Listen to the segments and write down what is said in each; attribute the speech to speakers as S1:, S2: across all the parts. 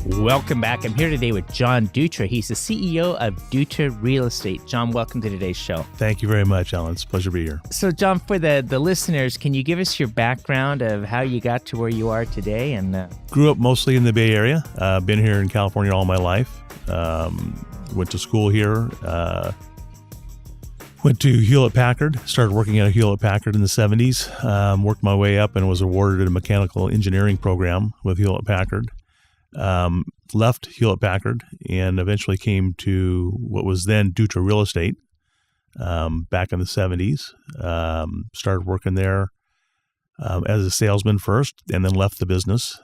S1: Welcome back. I'm here today with John Dutra. He's the CEO of Dutra Real Estate. John, welcome to today's show.
S2: Thank you very much, Alan. It's a pleasure to be here.
S1: So, John, for the listeners, can you give us your background of how you got to where you are today? And
S2: Grew up mostly in the Bay Area. Been here in California all my life. Went to school here. Went to Hewlett-Packard. Started working at Hewlett-Packard in the 70s. Worked my way up and was awarded a mechanical engineering program with Hewlett-Packard. Left Hewlett-Packard and eventually came to what was then Dutra Real Estate back in the 70s. Started working there as a salesman first and then left the business.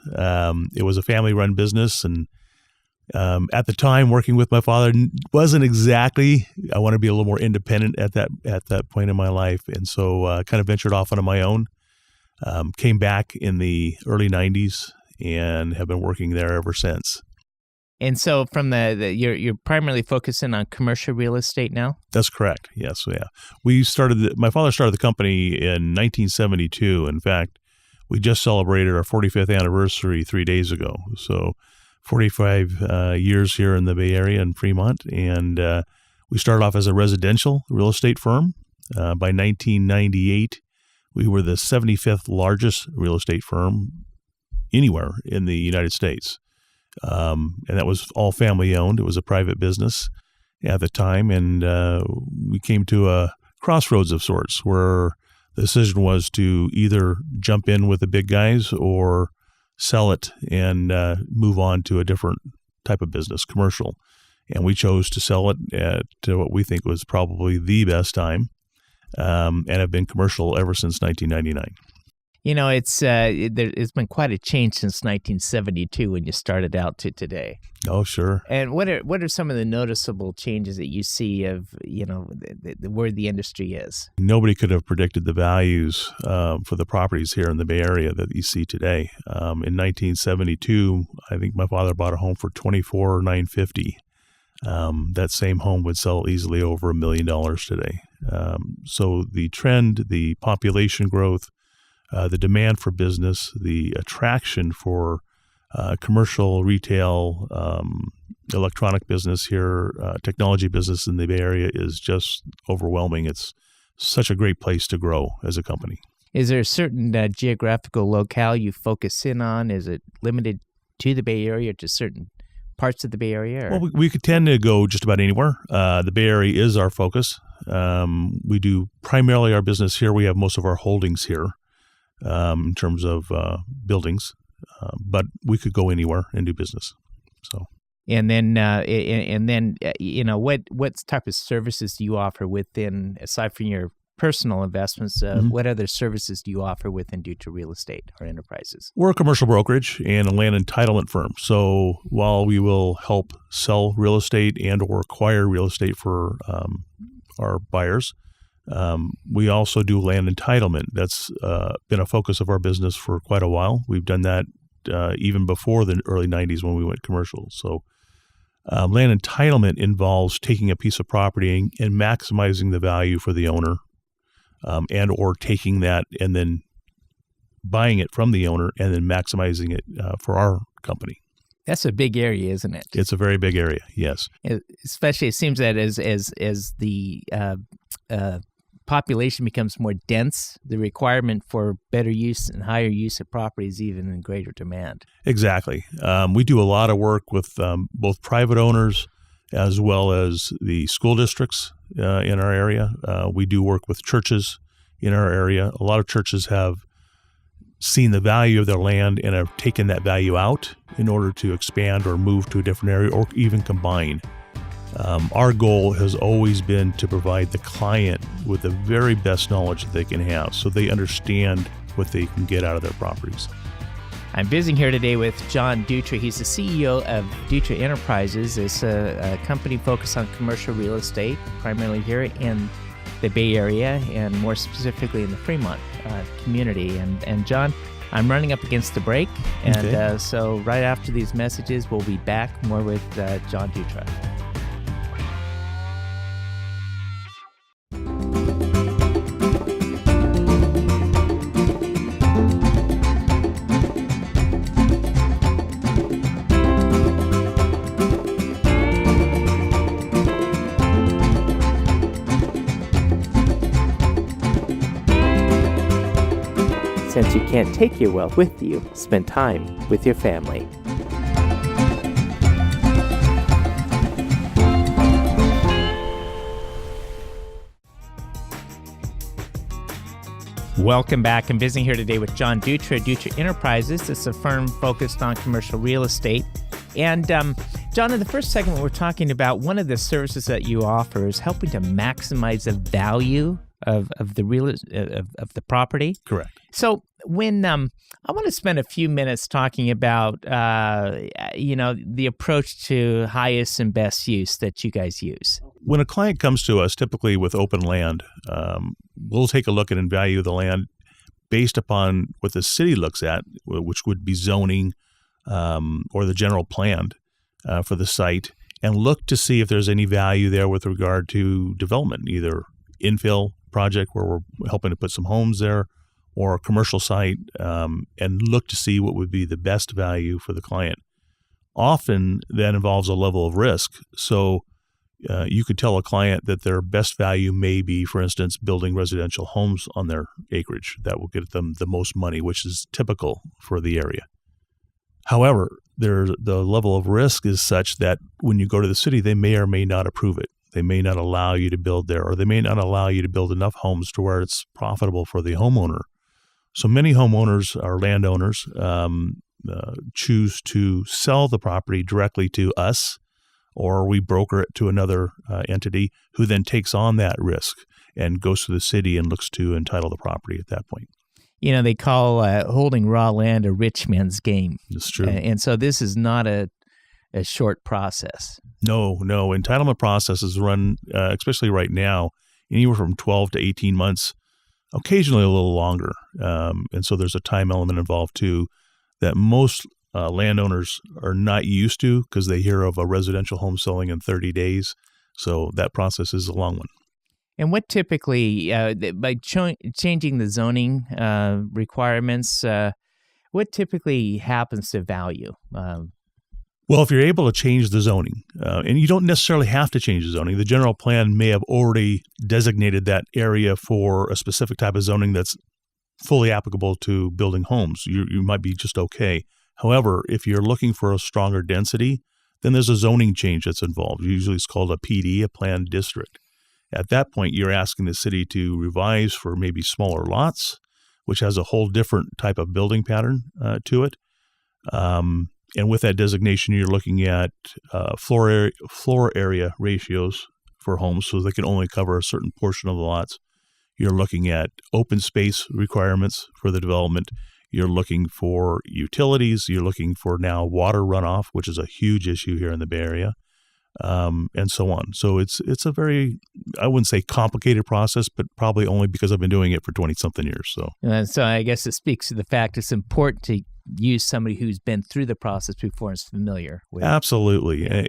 S2: It was a family-run business, and at the time, working with my father wasn't exactly, I want to be a little more independent at that point in my life, and so kind of ventured off onto my own. Came back in the early 90s and have been working there ever since.
S1: And so from you're primarily focusing on commercial real estate now?
S2: That's correct. Yes. Yeah. My father started the company in 1972. In fact, we just celebrated our 45th anniversary 3 days ago. So 45 years here in the Bay Area in Fremont. And we started off as a residential real estate firm. By 1998, we were the 75th largest real estate firm anywhere in the United States. And that was all family owned. It was a private business at the time. And we came to a crossroads of sorts where the decision was to either jump in with the big guys or sell it and move on to a different type of business, commercial. And we chose to sell it at what we think was probably the best time, and have been commercial ever since 1999.
S1: You know, it's been quite a change since 1972 when you started out to today.
S2: Oh, sure.
S1: And what are some of the noticeable changes that you see of, where the industry is?
S2: Nobody could have predicted the values for the properties here in the Bay Area that you see today. In 1972, I think my father bought a home for $24,950. That same home would sell easily over $1 million today. So the trend, the population growth, the demand for business, the attraction for commercial, retail, electronic business here, technology business in the Bay Area is just overwhelming. It's such a great place to grow as a company.
S1: Is there a certain geographical locale you focus in on? Is it limited to the Bay Area, to certain parts of the Bay Area? Or?
S2: Well, we could tend to go just about anywhere. The Bay Area is our focus. We do primarily our business here. We have most of our holdings here. In terms of buildings, but we could go anywhere and do business. So,
S1: and then what type of services do you offer within, aside from your personal investments? What other services do you offer within Dutra Real Estate or Enterprises?
S2: We're a commercial brokerage and a land entitlement firm. So while we will help sell real estate and or acquire real estate for our buyers, we also do land entitlement. That's been a focus of our business for quite a while. We've done that even before the early 90s when we went commercial. So land entitlement involves taking a piece of property and maximizing the value for the owner, and or taking that and then buying it from the owner and then maximizing it for our company.
S1: That's a big area, isn't it?
S2: It's a very big area, yes.
S1: Especially, it seems that as the population becomes more dense, the requirement for better use and higher use of property is even in greater demand.
S2: Exactly. We do a lot of work with both private owners as well as the school districts in our area. We do work with churches in our area. A lot of churches have seen the value of their land and have taken that value out in order to expand or move to a different area or even combine. Our goal has always been to provide the client with the very best knowledge that they can have so they understand what they can get out of their properties.
S1: I'm visiting here today with John Dutra. He's the CEO of Dutra Enterprises. It's a company focused on commercial real estate, primarily here in the Bay Area and more specifically in the Fremont community. And John, I'm running up against the break, and so right after these messages, we'll be back more with John Dutra. But you can't take your wealth with you. Spend time with your family. Welcome back. I'm visiting here today with John Dutra, Dutra Enterprises. It's a firm focused on commercial real estate. And John, in the first segment, we're talking about one of the services that you offer is helping to maximize the value of the property.
S2: Correct.
S1: So when I want to spend a few minutes talking about the approach to highest and best use that you guys use.
S2: When a client comes to us, typically with open land, we'll take a look at and value the land based upon what the city looks at, which would be zoning or the general plan for the site, and look to see if there's any value there with regard to development, either infill project where we're helping to put some homes there, or a commercial site, and look to see what would be the best value for the client. Often that involves a level of risk. So you could tell a client that their best value may be, for instance, building residential homes on their acreage. That will get them the most money, which is typical for the area. However, the level of risk is such that when you go to the city, they may or may not approve it. They may not allow you to build there, or they may not allow you to build enough homes to where it's profitable for the homeowner. So many homeowners or landowners choose to sell the property directly to us, or we broker it to another entity who then takes on that risk and goes to the city and looks to entitle the property at that point.
S1: You know, they call holding raw land a rich man's game.
S2: That's true.
S1: And so this is not a short process.
S2: No. Entitlement processes run, especially right now, anywhere from 12 to 18 months, occasionally a little longer. And so there's a time element involved too that most landowners are not used to because they hear of a residential home selling in 30 days. So that process is a long one.
S1: And what typically, by changing the zoning requirements, what typically happens to value?
S2: Well, if you're able to change the zoning, and you don't necessarily have to change the zoning, the general plan may have already designated that area for a specific type of zoning that's fully applicable to building homes. You might be just okay. However, if you're looking for a stronger density, then there's a zoning change that's involved. Usually it's called a PD, a planned district. At that point, you're asking the city to revise for maybe smaller lots, which has a whole different type of building pattern to it. And with that designation, you're looking at floor area ratios for homes, so they can only cover a certain portion of the lots. You're looking at open space requirements for the development. You're looking for utilities. You're looking for now water runoff, which is a huge issue here in the Bay Area, and so on. So it's a very, I wouldn't say complicated process, but probably only because I've been doing it for 20-something years.
S1: So I guess it speaks to the fact it's important to use somebody who's been through the process before and is familiar with it.
S2: Absolutely.
S1: Yeah.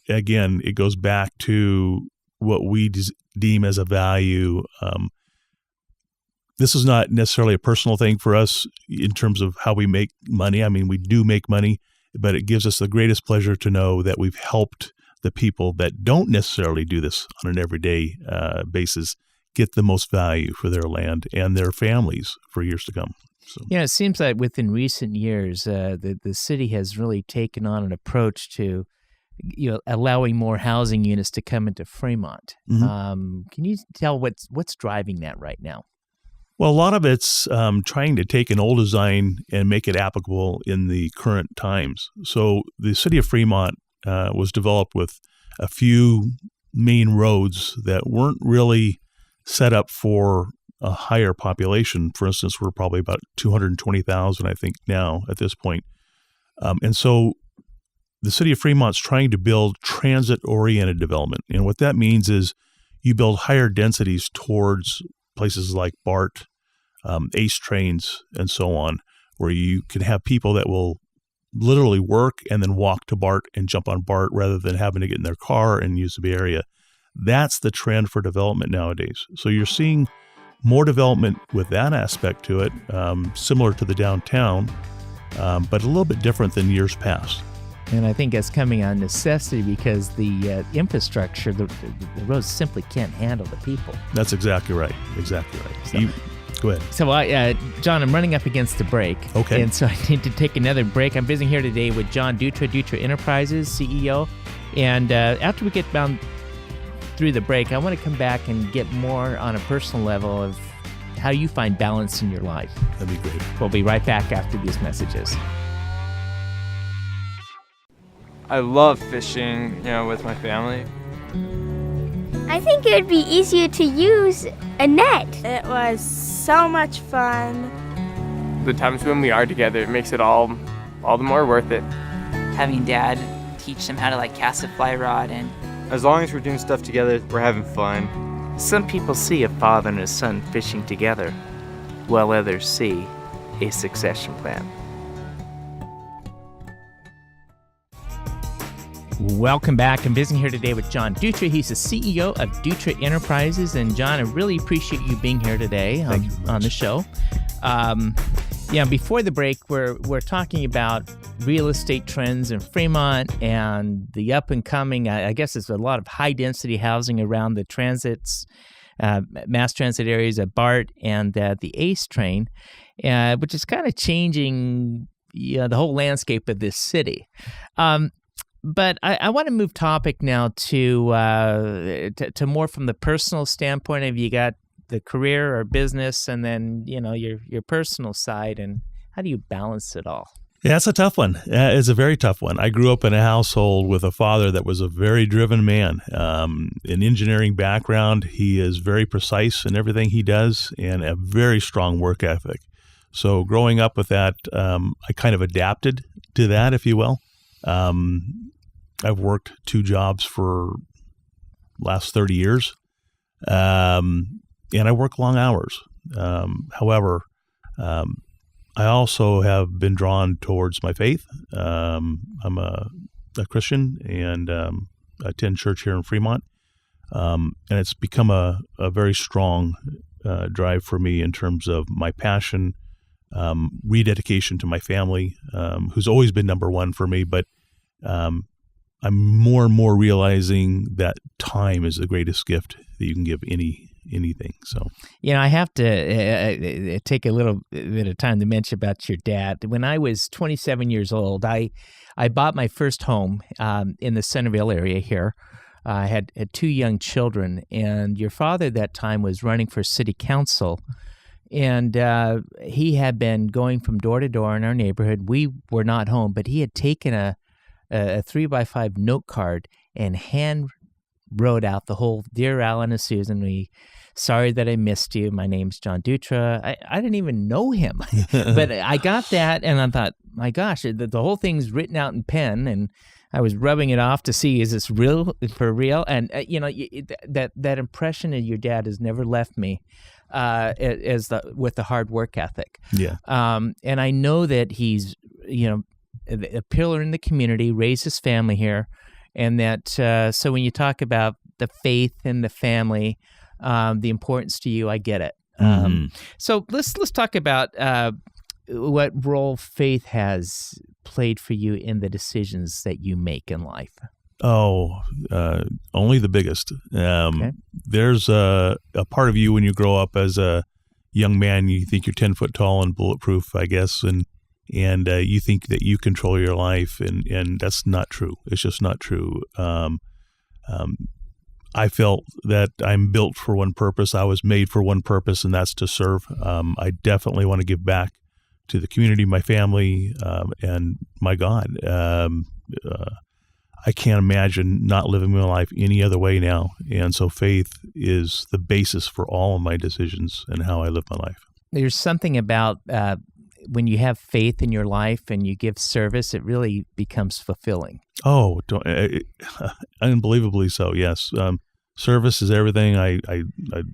S2: It goes back to what we deem as a value. This is not necessarily a personal thing for us in terms of how we make money. I mean, we do make money, but it gives us the greatest pleasure to know that we've helped the people that don't necessarily do this on an everyday basis get the most value for their land and their families for years to come. So.
S1: Yeah, it seems like within recent years, the city has really taken on an approach to allowing more housing units to come into Fremont.
S2: Mm-hmm.
S1: Can you tell what's driving that right now?
S2: Well, a lot of it's trying to take an old design and make it applicable in the current times. So the city of Fremont was developed with a few main roads that weren't really set up for a higher population. For instance, we're probably about 220,000, I think, now at this point. And so the city of Fremont's trying to build transit-oriented development. And what that means is you build higher densities towards places like BART, ACE trains, and so on, where you can have people that will literally work and then walk to BART and jump on BART rather than having to get in their car and use the Bay Area. That's the trend for development nowadays. So you're seeing more development with that aspect to it, similar to the downtown, but a little bit different than years past.
S1: And I think that's coming on necessity because the infrastructure, the roads simply can't handle the people.
S2: That's exactly right. Exactly right.
S1: So.
S2: Go ahead.
S1: So, John, I'm running up against the break.
S2: Okay.
S1: And so I need to take another break. I'm visiting here today with John Dutra, Dutra Enterprises, CEO. And after we get down through the break, I want to come back and get more on a personal level of how you find balance in your life.
S2: That'd be great.
S1: We'll be right back after these messages.
S3: I love fishing, with my family.
S4: I think it would be easier to use a net.
S5: It was so much fun.
S3: The times when we are together, it makes it all the more worth it.
S6: Having Dad teach them how to cast a fly rod, and
S7: as long as we're doing stuff together, we're having fun.
S1: Some people see a father and a son fishing together, while others see a succession plan. Welcome back. I'm visiting here today with John Dutra. He's the CEO of Dutra Enterprises. And John, I really appreciate you being here today on the show. Before the break, we're talking about real estate trends in Fremont and the up and coming. I guess there's a lot of high density housing around the transits, mass transit areas at BART and the ACE train, which is kind of changing the whole landscape of this city. But I want to move topic now to more from the personal standpoint of you got the career or business and then, your personal side, and how do you balance it all?
S2: Yeah, it's a tough one. It's a very tough one. I grew up in a household with a father that was a very driven man. An engineering background. He is very precise in everything he does and a very strong work ethic. So growing up with that, I kind of adapted to that, if you will. I've worked 2 jobs for last 30 years, and I work long hours. However, I also have been drawn towards my faith. I'm a Christian and I attend church here in Fremont, and it's become a very strong drive for me in terms of my passion, rededication to my family, who's always been number one for me, but I'm more and more realizing that time is the greatest gift that you can give anything. So,
S1: I have to take a little bit of time to mention about your dad. When I was 27 years old, I bought my first home in the Centerville area here. I had 2 young children, and your father at that time was running for city council, and he had been going from door to door in our neighborhood. We were not home, but he had taken a 3x5 note card and hand wrote out the whole "Dear Alan and Susan, sorry that I missed you. My name's John Dutra." I didn't even know him, but I got that and I thought, my gosh, the whole thing's written out in pen, and I was rubbing it off to see, is this real for real? And that impression of your dad has never left me, with the hard work ethic.
S2: Yeah.
S1: And I know that he's a pillar in the community, raised his family here, and that so when you talk about the faith and the family, the importance to you, I get it. So let's talk about what role faith has played for you in the decisions that you make in life.
S2: Oh, only the biggest.
S1: Okay.
S2: There's a part of you when you grow up as a young man, you think you're 10 foot tall and bulletproof, I guess, and you think that you control your life, and that's not true. It's just not true. I felt that I'm built for one purpose. I was made for one purpose, and that's to serve. I definitely want to give back to the community, my family, and my God. I can't imagine not living my life any other way now. And so faith is the basis for all of my decisions and how I live my life.
S1: There's something about when you have faith in your life and you give service, it really becomes fulfilling.
S2: Oh, unbelievably so, yes. Service is everything. I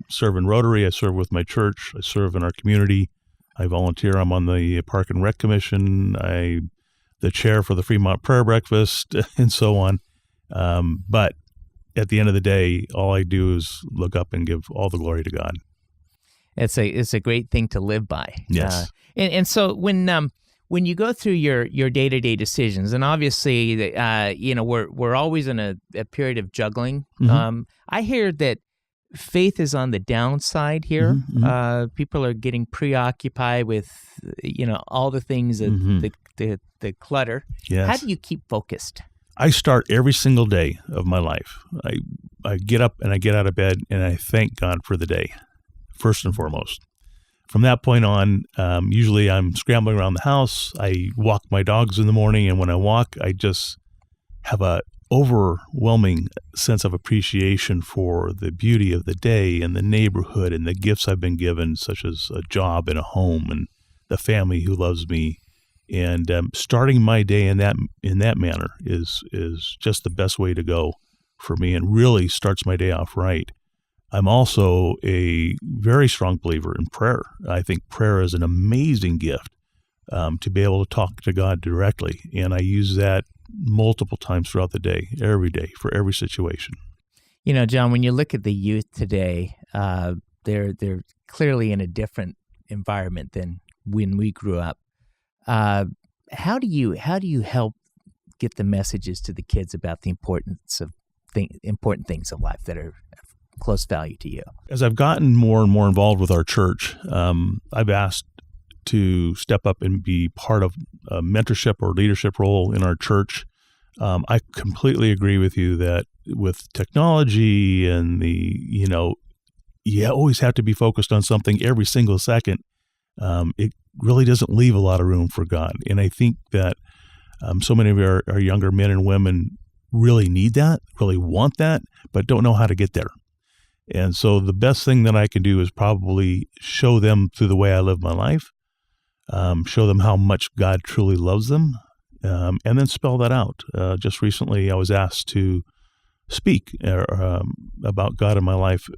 S2: serve in Rotary. I serve with my church. I serve in our community. I volunteer. I'm on the Park and Rec Commission. The chair for the Fremont Prayer Breakfast, and so on. But at the end of the day, all I do is look up and give all the glory to God.
S1: It's a great thing to live by.
S2: Yes.
S1: And so when you go through your day-to-day decisions, and obviously, we're always in a period of juggling.
S2: Mm-hmm.
S1: I hear that faith is on the downside here.
S2: Mhm,
S1: People are getting preoccupied with, all the things, the clutter.
S2: Yes.
S1: How do you keep focused?
S2: I start every single day of my life. I get up and I get out of bed and I thank God for the day, first and foremost. From that point on, usually I'm scrambling around the house. I walk my dogs in the morning, and when I walk, I just have a overwhelming sense of appreciation for the beauty of the day and the neighborhood and the gifts I've been given, such as a job and a home and the family who loves me. And starting my day in that manner is just the best way to go for me, and really starts my day off right. I'm also a very strong believer in prayer. I think prayer is an amazing gift to be able to talk to God directly, and I use that multiple times throughout the day, every day, for every situation.
S1: John, when you look at the youth today, they're clearly in a different environment than when we grew up. How do you help get the messages to the kids about the importance of important things of life that are of close value to you? As
S2: I've gotten more and more involved with our church, I've asked to step up and be part of a mentorship or leadership role in our church. I completely agree with you that with technology and you always have to be focused on something every single second. It really doesn't leave a lot of room for God. And I think that so many of our younger men and women really need that, really want that, but don't know how to get there. And so the best thing that I can do is probably show them through the way I live my life, show them how much God truly loves them, and then spell that out. Just recently, I was asked to speak about God in my life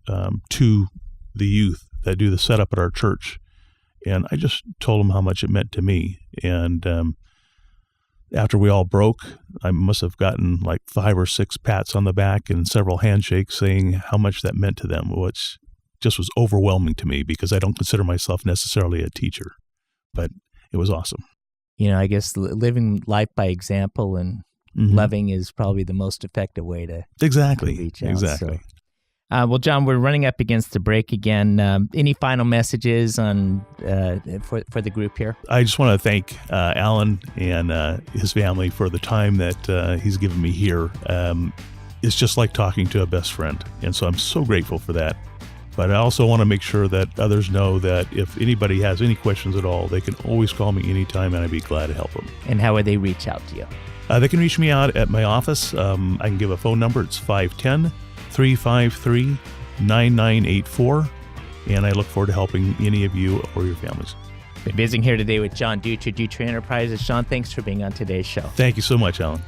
S2: to the youth that do the setup at our church. And I just told them how much it meant to me. And after we all broke, I must have gotten like 5 or 6 pats on the back and several handshakes saying how much that meant to them, which just was overwhelming to me because I don't consider myself necessarily a teacher. But it was awesome.
S1: I guess living life by example and loving is probably the most effective way to reach out.
S2: Exactly.
S1: Well, John, we're running up against the break again. Any final messages on for the group here?
S2: I just want to thank Alan and his family for the time that he's given me here. It's just like talking to a best friend, and so I'm so grateful for that. But I also want to make sure that others know that if anybody has any questions at all, they can always call me anytime, and I'd be glad to help them.
S1: And how would they reach out to you?
S2: They can reach me out at my office. I can give a phone number. It's 510-353-9984, and I look forward to helping any of you or your families.
S1: Been visiting here today with John Dutra, Dutra Enterprises. John, thanks for being on today's show.
S2: Thank you so much, Alan.